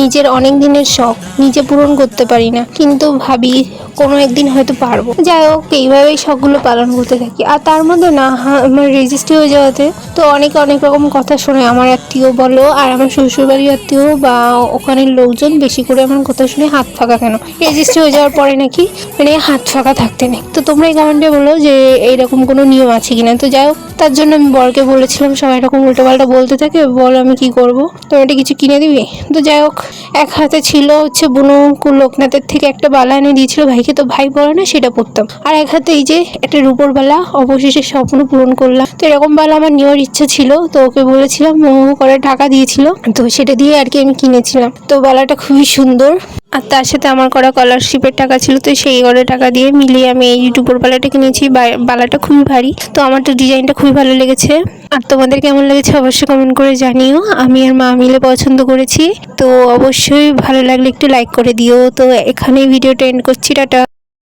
নিজের অনেক দিনের শখ নিজে পূরণ করতে পারি না, কিন্তু ভাবি কোনো একদিন হয়তো পারবো। যাই হোক, এইভাবেই শখগুলো পালন করতে থাকি। আর তার মধ্যে না আমার রেজিস্ট্রি হয়ে যাওয়াতে তো অনেক রকম কথা শোনে আমার আত্মীয় বলো আর আমার শ্বশুরবাড়ির আত্মীয় বা ওখানের লোকজন বেশি করে আমার কথা শুনে হাত ফাঁকা কেন। রেজিস্ট্রি হয়ে যাওয়ার পরে নাকি মানে হাত ফাঁকা থাকতে নেই। তো তোমরা এই কমেন্টে বলো যে এইরকম কোনো নিয়ম আছে কিনা। তো যাই হোক, তার জন্য আমি বরকে বলেছিলাম সবাই এরকম উল্টোপাল্টা বলতে থাকে, বল আমি কি করব, তো এটা কিছু কিনে দিবি। তো যাই হোক, এক হাতে ছিল হচ্ছে বুনু লোকনাথের থেকে একটা বালা এনে দিয়েছিল ভাইকে, তো ভাই পরে না সেটা পরতাম। আর এক হাতে এই যে একটা রূপোর বালা, অবশেষে স্বপ্ন পূরণ করলাম। তো এরকম বালা আমার নেওয়ার ইচ্ছা ছিল, তো ওকে বলেছিলাম, ও করে টাকা দিয়েছিল, তো সেটা দিয়ে আর কি আমি কিনেছিলাম। তো বালাটা খুবই সুন্দর, আর তার সাথে আমার করা স্কলারশিপের টাকা ছিল, তো সেই করে টাকা দিয়ে মিলিয়ে আমি এই রূপোর বালাটা কিনেছি। বালাটা খুবই ভারী, তো আমার তো ডিজাইনটা খুবই ভালো লেগেছে। আর তোমাদের কেমন লেগেছে অবশ্যই কমেন্ট করে জানিও। আমি আর মা মিলে পছন্দ করেছি, তো অবশ্যই ভালো লাগলে একটু লাইক করে দিও। তো এখানেই ভিডিওটা এন্ড করছি, টাটা।